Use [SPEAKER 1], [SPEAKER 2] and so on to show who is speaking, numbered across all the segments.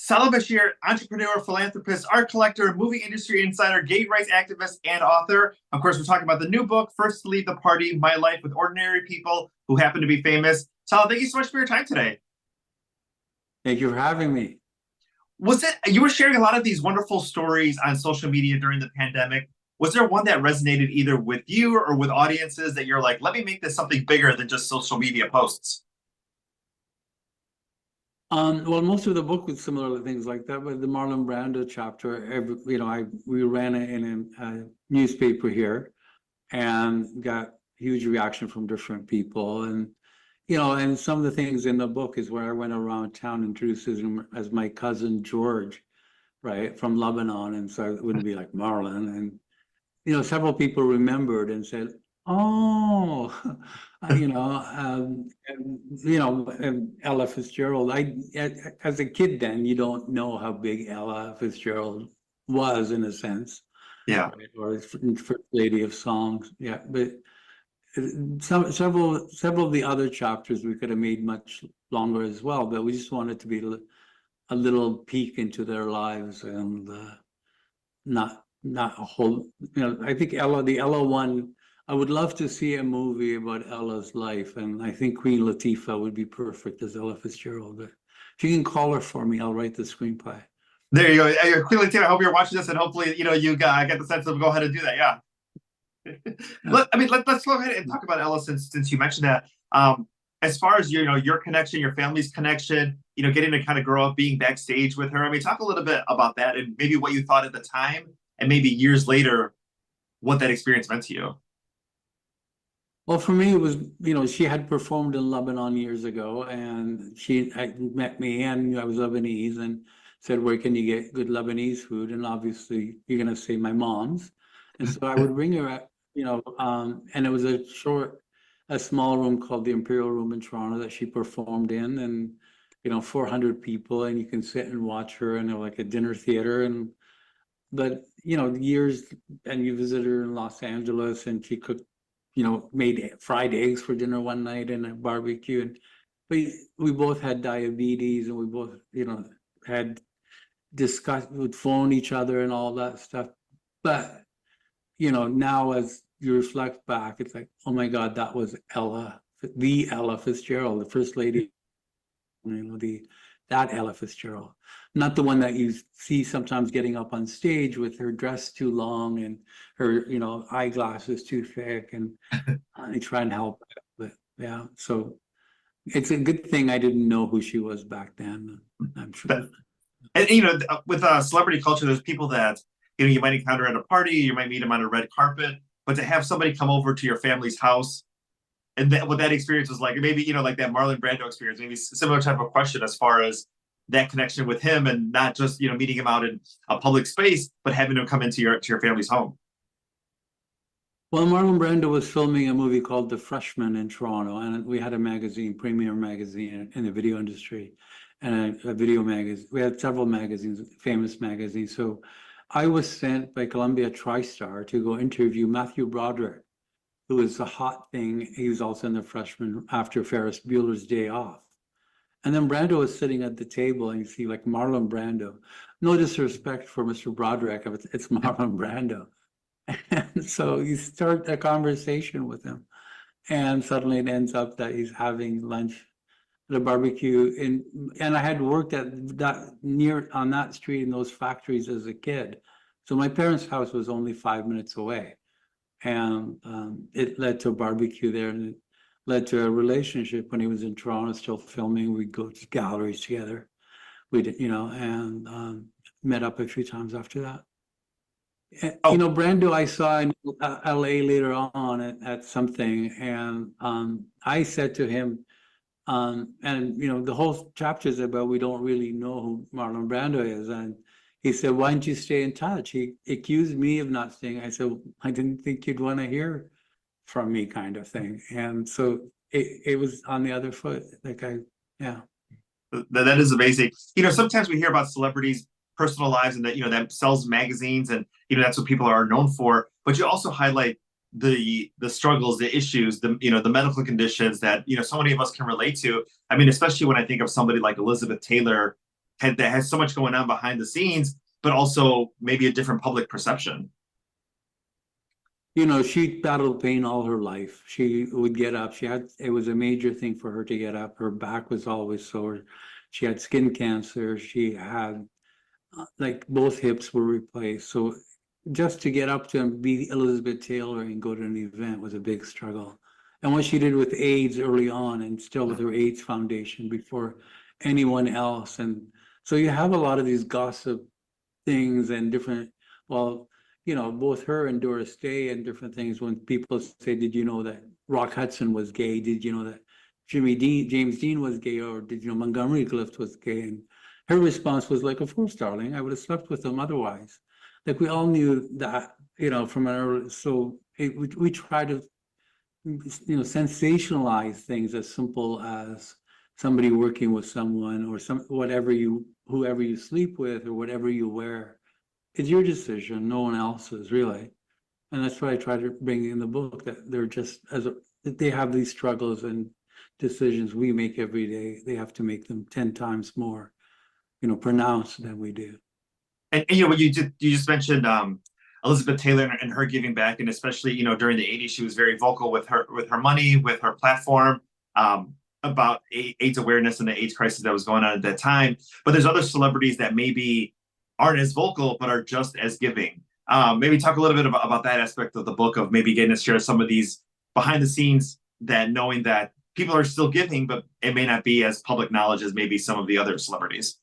[SPEAKER 1] Salah Bachir, entrepreneur, philanthropist, art collector, movie industry insider, gay rights activist, and author. Of course, we're talking about the new book, First to Leave the Party, My Life with Ordinary People Who Happen to Be Famous. Salah, thank you so much for your time today.
[SPEAKER 2] Thank you for having me.
[SPEAKER 1] You were sharing a lot of these wonderful stories on social media during the pandemic. Was there one that resonated either with you or with audiences that you're like, let me make this something bigger than just social media posts?
[SPEAKER 2] Well, most of the book was similar to things like that, but the Marlon Brando chapter, we ran it in a newspaper here and got huge reaction from different people. And some of the things in the book is where I went around town introducing him as my cousin George, right, from Lebanon. And so it wouldn't be like Marlon. And several people remembered and said, "Oh, and Ella Fitzgerald." As a kid, then you don't know how big Ella Fitzgerald was in a sense,
[SPEAKER 1] Yeah.
[SPEAKER 2] right? Or first lady of songs, yeah. But several of the other chapters we could have made much longer as well, but we just wanted to be a little peek into their lives and not a whole. I think the Ella one. I would love to see a movie about Ella's life, and I think Queen Latifah would be perfect as Ella Fitzgerald. But if you can call her for me, I'll write the screenplay.
[SPEAKER 1] There you go. Queen Latifah, I hope you're watching this, and hopefully, you get the sense of go ahead and do that. Yeah. Let's go ahead and talk about Ella since you mentioned that. As far as your connection, your family's connection, getting to kind of grow up being backstage with her. I mean, talk a little bit about that and maybe what you thought at the time, and maybe years later, what that experience meant to you.
[SPEAKER 2] Well, for me, it was, she had performed in Lebanon years ago, and she had met me, and I was Lebanese, and said, "Where can you get good Lebanese food?" And obviously, you're going to say my mom's. And so I would bring her at, and it was a small room called the Imperial Room in Toronto that she performed in, and 400 people, and you can sit and watch her in like a dinner theater. But years, and you visit her in Los Angeles, and she cooked, made fried eggs for dinner one night and a barbecue, and we both had diabetes, and we both had discussed, would phone each other and all that stuff. But now as you reflect back, it's like, oh my God, that was the Ella Fitzgerald, the first lady, that Ella Fitzgerald, not the one that you see sometimes getting up on stage with her dress too long and her, eyeglasses too thick, and I try and help it. But yeah, so it's a good thing I didn't know who she was back then, I'm sure.
[SPEAKER 1] And with celebrity culture, there's people that you might encounter at a party, you might meet them on a red carpet, but to have somebody come over to your family's house, and what that experience was like, maybe like that Marlon Brando experience, maybe similar type of question as far as that connection with him, and not just meeting him out in a public space, but having him come into your family's home.
[SPEAKER 2] Well, Marlon Brando was filming a movie called The Freshman in Toronto, and we had a magazine, Premier magazine in the video industry, and a video magazine. We had several magazines, famous magazines. So I was sent by Columbia TriStar to go interview Matthew Broderick, who was a hot thing. He was also in The Freshman after Ferris Bueller's Day Off. And then Brando was sitting at the table, and you see like Marlon Brando. No disrespect for Mr. Broderick, but it's Marlon Brando. And so you start a conversation with him, and suddenly it ends up that he's having lunch at a barbecue. And I had worked at that near on that street in those factories as a kid. So my parents' house was only 5 minutes away. And it led to a barbecue there, and it led to a relationship. When he was in Toronto still filming, we'd go to galleries together. We'd, and met up a few times after that. Brando I saw in LA later on at something, and I said to him, and the whole chapter is about we don't really know who Marlon Brando is, and he said, "Why don't you stay in touch?" He accused me of not staying. I said, "I didn't think you'd want to hear from me," kind of thing. And so it was on the other foot. Yeah.
[SPEAKER 1] That is amazing. Sometimes we hear about celebrities' personal lives, and that sells magazines, and that's what people are known for. But you also highlight the struggles, the issues, the medical conditions that so many of us can relate to. I mean, especially when I think of somebody like Elizabeth Taylor, that has so much going on behind the scenes, but also maybe a different public perception.
[SPEAKER 2] You know, she battled pain all her life. She would get up. It was a major thing for her to get up. Her back was always sore. She had skin cancer. She had, like, both hips were replaced. So just to get up to be Elizabeth Taylor and go to an event was a big struggle. And what she did with AIDS early on, and still with her AIDS Foundation before anyone else. And so you have a lot of these gossip things and different, well, you know, both her and Doris Day and different things. When people say, did you know that Rock Hudson was gay? Did you know that James Dean was gay? Or did you know Montgomery Clift was gay? And her response was like, of course, darling, I would have slept with them otherwise. Like, we all knew that, you know, from an early, so we try to, you know, sensationalize things as simple as somebody working with someone, or whoever you sleep with, or whatever you wear. It's your decision, no one else's, really. And that's what I try to bring in the book, that they're just that they have these struggles and decisions we make every day. They have to make them 10 times more, you know, pronounced than we do.
[SPEAKER 1] And you know what you just mentioned Elizabeth Taylor and her giving back, and especially, you know, during the 80s, she was very vocal with her money, with her platform, about AIDS awareness and the AIDS crisis that was going on at that time. But there's other celebrities that maybe aren't as vocal, but are just as giving. Maybe talk a little bit about that aspect of the book, of maybe getting to share some of these behind the scenes, that knowing that people are still giving, but it may not be as public knowledge as maybe some of the other celebrities.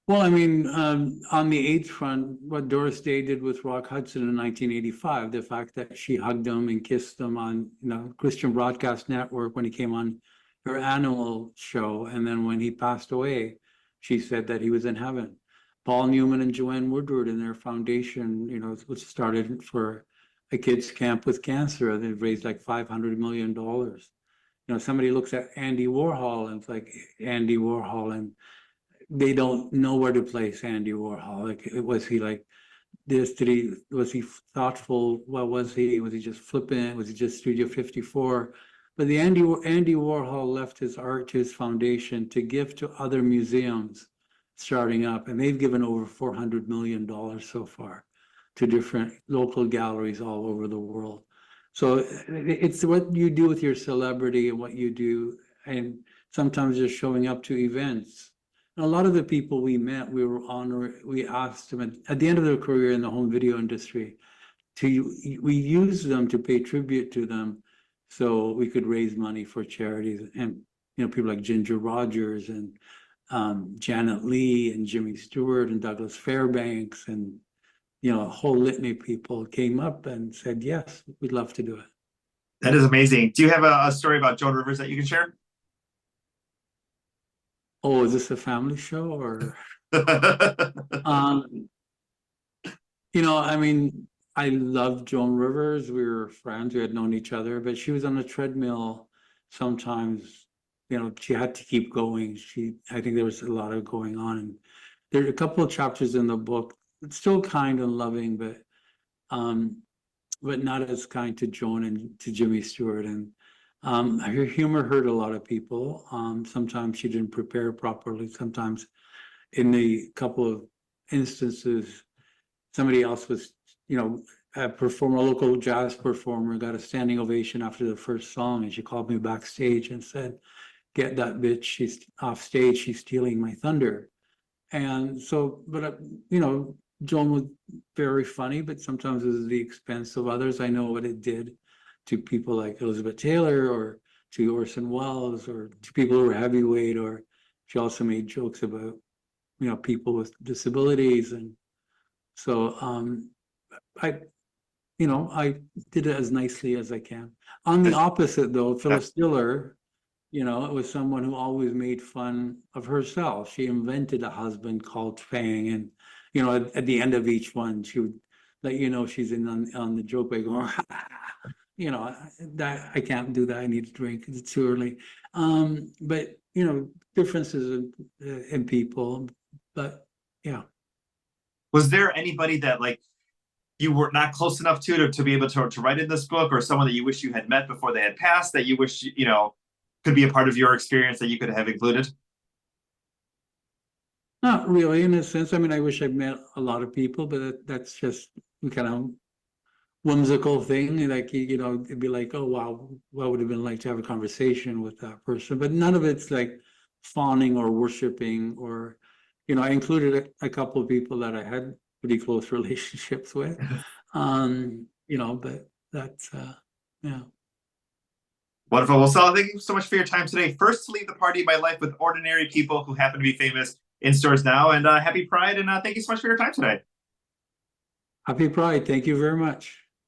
[SPEAKER 2] Well, I mean, on the AIDS front, what Doris Day did with Rock Hudson in 1985, the fact that she hugged him and kissed him on, you know, Christian Broadcast Network when he came on her annual show, and then when he passed away, she said that he was in heaven. Paul Newman and Joanne Woodward and their foundation, you know, which started for a kids' camp with cancer, they've raised like $500 million. You know, somebody looks at Andy Warhol and it's like Andy Warhol, and they don't know where to place Andy Warhol. Like, was he like this? Was he thoughtful? What was he? Was he just flippant? Was he just Studio 54? But the Andy Warhol left his art to his foundation to give to other museums starting up, and they've given over $400 million so far to different local galleries all over the world. So it's what you do with your celebrity and what you do, and sometimes just showing up to events. And a lot of the people we met, we asked them at the end of their career in the home video industry, we used them to pay tribute to them, so we could raise money for charities. And, you know, people like Ginger Rogers and Janet Leigh and Jimmy Stewart and Douglas Fairbanks, and, you know, a whole litany of people came up and said, yes, we'd love to do it.
[SPEAKER 1] That is amazing. Do you have a story about Joan Rivers that you can share?
[SPEAKER 2] Oh, is this a family show or? You know, I mean, I love Joan Rivers. We were friends. We had known each other, but she was on a treadmill sometimes. You know, she had to keep going. I think there was a lot of going on, and there are a couple of chapters in the book. It's still kind and loving, but not as kind to Joan and to Jimmy Stewart. And her humor hurt a lot of people. Sometimes she didn't prepare properly. Sometimes, in the couple of instances, somebody else was, you know, a local jazz performer, got a standing ovation after the first song, and she called me backstage and said, "Get that bitch, she's off stage, she's stealing my thunder." And so, but you know, Joan was very funny, but sometimes it was at the expense of others. I know what it did to people like Elizabeth Taylor, or to Orson Welles, or to people who were heavyweight. Or she also made jokes about, you know, people with disabilities. And so I did it as nicely as I can. On the opposite, though, Phyllis Diller, you know, it was someone who always made fun of herself. She invented a husband called Fang, and, you know, at the end of each one, she would let you know she's in on the joke by going, you know, that I can't do that. I need to drink. It's too early. But, you know, differences in people. But yeah.
[SPEAKER 1] Was there anybody that, like, you were not close enough to be able to write in this book, or someone that you wish you had met before they had passed, that you wish, you know, could be a part of your experience that you could have included?
[SPEAKER 2] Not really, in a sense. I mean, I wish I'd met a lot of people, but that's just kind of whimsical thing. Like, you know, it'd be like, oh, wow, what would it have been like to have a conversation with that person? But none of it's like fawning or worshiping or, you know, I included a couple of people that I had pretty close relationships with. You know, but that's, yeah.
[SPEAKER 1] Wonderful. Well, Salah, thank you so much for your time today. First to leave the party of my life with ordinary people who happen to be famous in stores now. And happy Pride. And thank you so much for your time today.
[SPEAKER 2] Happy Pride. Thank you very much.